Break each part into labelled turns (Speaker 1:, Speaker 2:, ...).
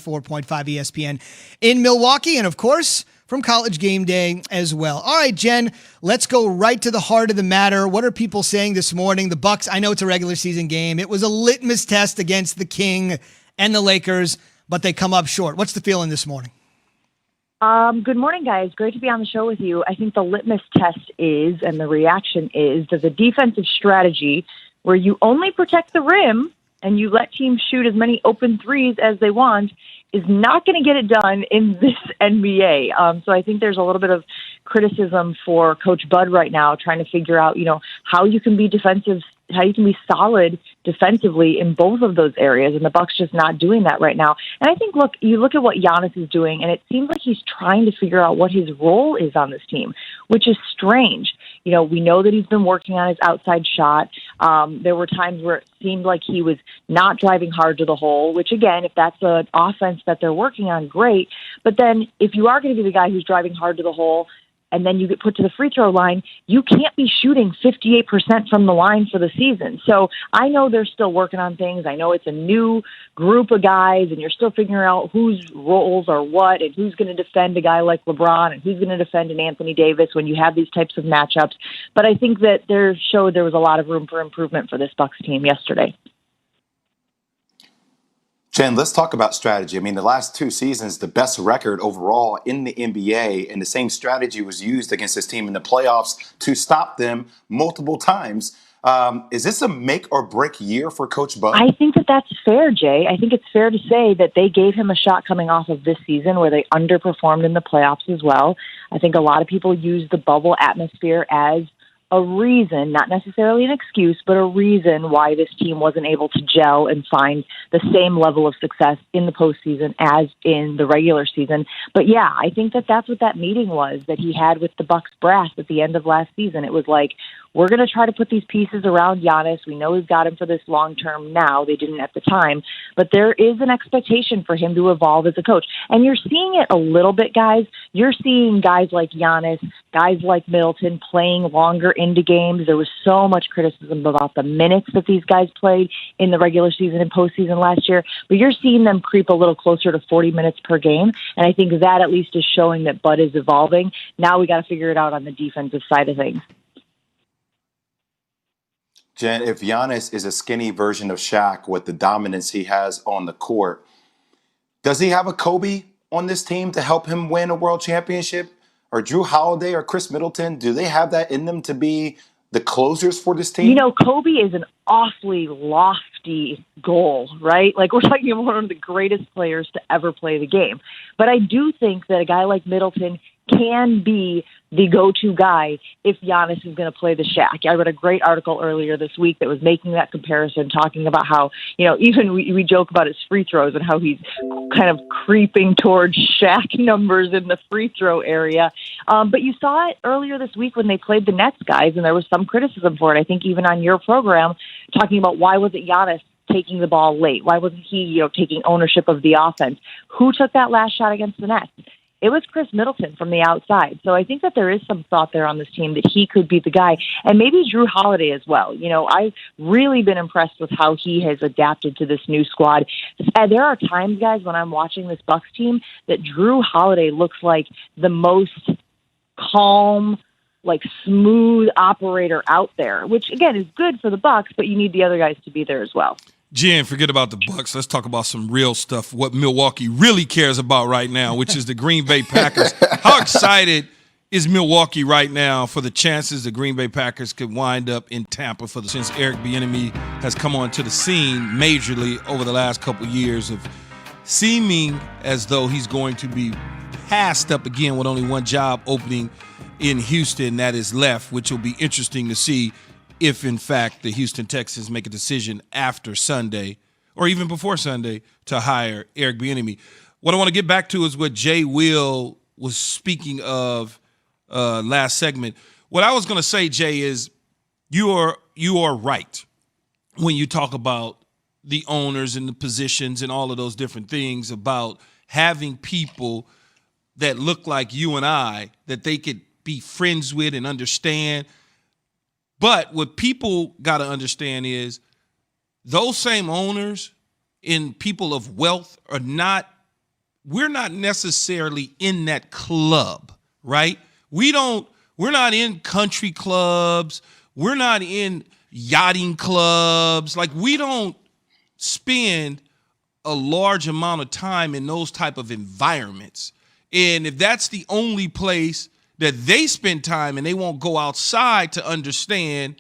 Speaker 1: 104.5 ESPN in Milwaukee, and of course, from College Game Day as well. All right, Jen, let's go right to the heart of the matter. What are people saying this morning? The Bucks, I know it's a regular season game. It was a litmus test against the King and the Lakers, but they come up short. What's the feeling this morning?
Speaker 2: Good morning, guys. Great to be on the show with you. I think the litmus test is, and the reaction is, that the defensive strategy where you only protect the rim and you let teams shoot as many open threes as they want is not going to get it done in this NBA. So I think there's a little bit of criticism for Coach Bud right now, trying to figure out, how you can be defensive, how you can be solid defensively in both of those areas, and the Bucks just not doing that right now. And I think, you look at what Giannis is doing, and it seems like he's trying to figure out what his role is on this team, which is strange. We know that he's been working on his outside shot. There were times where it seemed like he was not driving hard to the hole, which, again, if that's an offense that they're working on, great. But then if you are going to be the guy who's driving hard to the hole, and then you get put to the free throw line, you can't be shooting 58% from the line for the season. So I know they're still working on things. I know it's a new group of guys, and you're still figuring out whose roles are what and who's going to defend a guy like LeBron and who's going to defend an Anthony Davis when you have these types of matchups. But I think that there was a lot of room for improvement for this Bucks team yesterday.
Speaker 3: Jen, let's talk about strategy. The last 2 seasons, the best record overall in the NBA, and the same strategy was used against this team in the playoffs to stop them multiple times. Is this a make or break year for Coach Bud?
Speaker 2: I think that's fair, Jay. I think it's fair to say that they gave him a shot coming off of this season where they underperformed in the playoffs as well. I think a lot of people use the bubble atmosphere as a reason, not necessarily an excuse, but a reason why this team wasn't able to gel and find the same level of success in the postseason as in the regular season. But yeah, I think that's what that meeting was that he had with the Bucks brass at the end of last season. It was like, we're going to try to put these pieces around Giannis. We know we've got him for this long term now. They didn't at the time. But there is an expectation for him to evolve as a coach. And you're seeing it a little bit, guys. You're seeing guys like Giannis, guys like Middleton playing longer into games. There was so much criticism about the minutes that these guys played in the regular season and postseason last year. But you're seeing them creep a little closer to 40 minutes per game. And I think that at least is showing that Bud is evolving. Now we got to figure it out on the defensive side of things.
Speaker 3: Jen, if Giannis is a skinny version of Shaq with the dominance he has on the court, does he have a Kobe on this team to help him win a world championship? Or Drew Holiday or Chris Middleton, do they have that in them to be the closers for this team?
Speaker 2: Kobe is an awfully lofty goal, right? Like, we're talking about one of the greatest players to ever play the game. But I do think that a guy like Middleton can be the go-to guy if Giannis is going to play the Shaq. I read a great article earlier this week that was making that comparison, talking about how, even we joke about his free throws and how he's kind of creeping towards Shaq numbers in the free throw area. But you saw it earlier this week when they played the Nets, guys, and there was some criticism for it. I think even on your program, talking about why wasn't Giannis taking the ball late? Why wasn't he, taking ownership of the offense? Who took that last shot against the Nets? It was Chris Middleton from the outside. So I think that there is some thought there on this team that he could be the guy. And maybe Drew Holiday as well. I've really been impressed with how he has adapted to this new squad. There are times, guys, when I'm watching this Bucks team that Drew Holiday looks like the most calm, smooth operator out there, which, again, is good for the Bucks, but you need the other guys to be there as well.
Speaker 4: Jen, forget about the Bucks. Let's talk about some real stuff, what Milwaukee really cares about right now, which is the Green Bay Packers. How excited is Milwaukee right now for the chances the Green Bay Packers could wind up in Tampa since Eric Bieniemy has come onto the scene majorly over the last couple of years of seeming as though he's going to be passed up again with only one job opening in Houston that is left, which will be interesting to see if, in fact, the Houston Texans make a decision after Sunday or even before Sunday to hire Eric Bieniemy. What I want to get back to is what Jay Will was speaking of last segment. What I was going to say, Jay, is you are right when you talk about the owners and the positions and all of those different things about having people that look like you and I that they could be friends with and understand. But what people got to understand is those same owners and people of wealth are not we're not necessarily in that club, right? We're not in country clubs. We're not in yachting clubs. Like, we don't spend a large amount of time in those type of environments. And if that's the only place that they spend time and they won't go outside to understand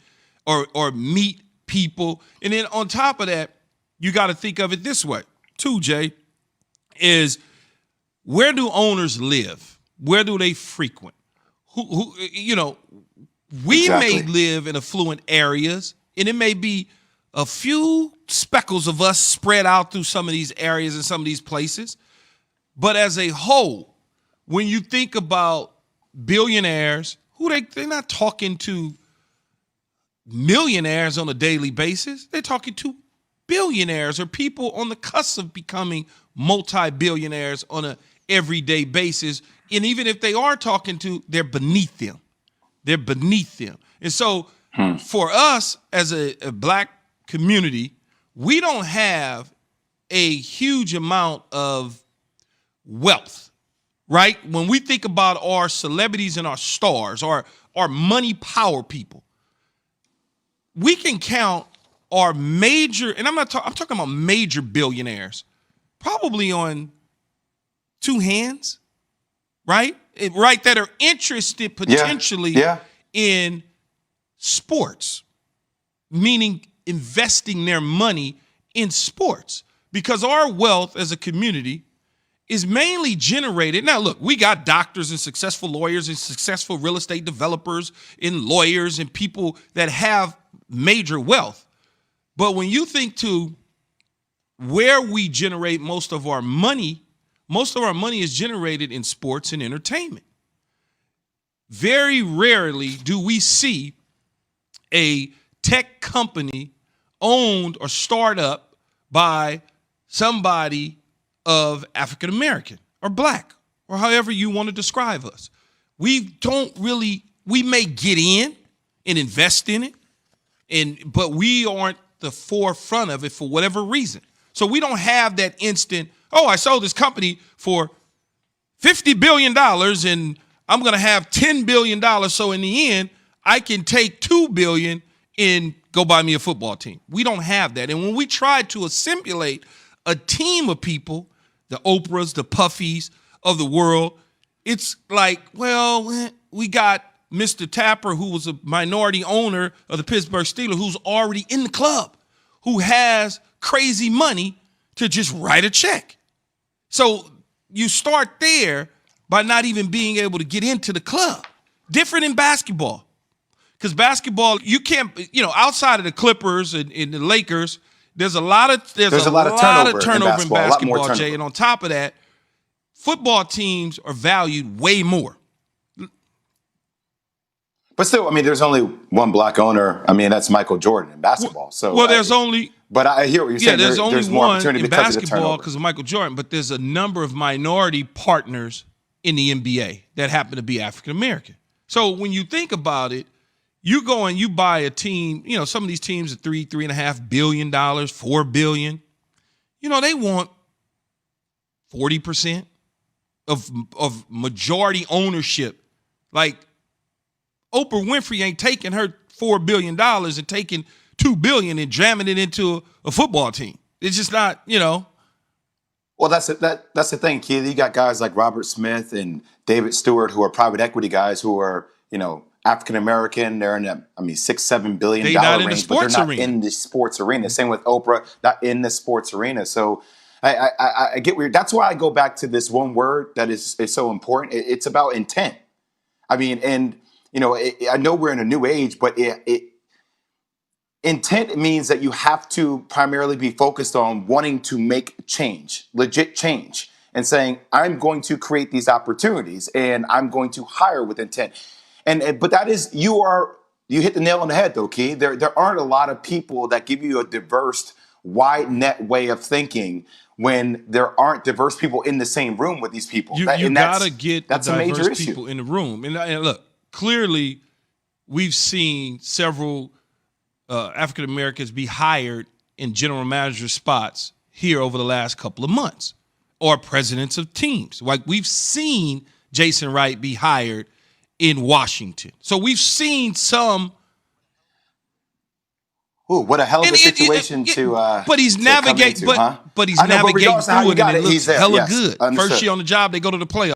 Speaker 4: or meet people. And then on top of that, you got to think of it this way too, Jay, is where do owners live? Where do they frequent? Who we
Speaker 3: Exactly.
Speaker 4: may live in affluent areas, and it may be a few speckles of us spread out through some of these areas and some of these places. But as a whole, when you think about billionaires, they're not talking to millionaires on a daily basis. They're talking to billionaires or people on the cusp of becoming multi-billionaires on a everyday basis. And even if they are talking to, they're beneath them. They're beneath them. And so for us as a black community, we don't have a huge amount of wealth, right? When we think about our celebrities and our stars, our money power people, we can count our major, and I'm talking about major billionaires, probably on two hands, right? Right, that are interested potentially in sports, meaning investing their money in sports, because our wealth as a community is mainly generated. Now, look, we got doctors and successful lawyers and successful real estate developers and lawyers and people that have major wealth. But when you think to where we generate most of our money is generated in sports and entertainment. Very rarely do we see a tech company owned or started up by somebody of African American or black or however you want to describe us. We may get in and invest in it, but we aren't the forefront of it for whatever reason. So we don't have that instant, I sold this company for $50 billion and I'm going to have $10 billion. So in the end, I can take $2 billion and go buy me a football team. We don't have that. And when we try to assimilate a team of people, the Oprahs, the Puffies of the world, it's like, well, we got Mr. Tapper, who was a minority owner of the Pittsburgh Steelers, who's already in the club, who has crazy money to just write a check. So you start there by not even being able to get into the club. Different in basketball. Because basketball, you can't, outside of the Clippers and the Lakers, there's a lot of turnover in basketball, Jay. And on top of that, football teams are valued way more.
Speaker 3: But still, there's only one black owner. That's Michael Jordan in basketball. But I hear what you're saying.
Speaker 4: There's only
Speaker 3: more
Speaker 4: one
Speaker 3: opportunity
Speaker 4: in
Speaker 3: because
Speaker 4: basketball because of Michael Jordan, but there's a number of minority partners in the NBA that happen to be African American. So when you think about it, you go and you buy a team. Some of these teams are $3.5 billion, $4 billion. They want 40% of majority ownership. Like, Oprah Winfrey ain't taking her $4 billion and taking $2 billion and jamming it into a football team. It's just not,
Speaker 3: Well, that's the thing, Keith. You got guys like Robert Smith and David Stewart who are private equity guys who are, African American. They're in the $6-7 billion range, but they're not in the sports arena. Same with Oprah, not in the sports arena. So I get weird. That's why I go back to this one word that is so important. It's about intent. I know we're in a new age, but intent means that you have to primarily be focused on wanting to make change, legit change, and saying, I'm going to create these opportunities and I'm going to hire with intent. But that is, you hit the nail on the head though, Key. There aren't a lot of people that give you a diverse, wide net way of thinking when there aren't diverse people in the same room with these people.
Speaker 4: You got to get the diverse people in the room. And look, clearly we've seen several African Americans be hired in general manager spots here over the last couple of months. are presidents of teams. Like we've seen Jason Wright be hired in Washington. So we've seen some.
Speaker 3: Ooh, what a hell of a situation
Speaker 4: but he's navigating. But he's navigating through it, and it looks hella good.
Speaker 3: Understood.
Speaker 4: First year on the job, they go to the playoffs.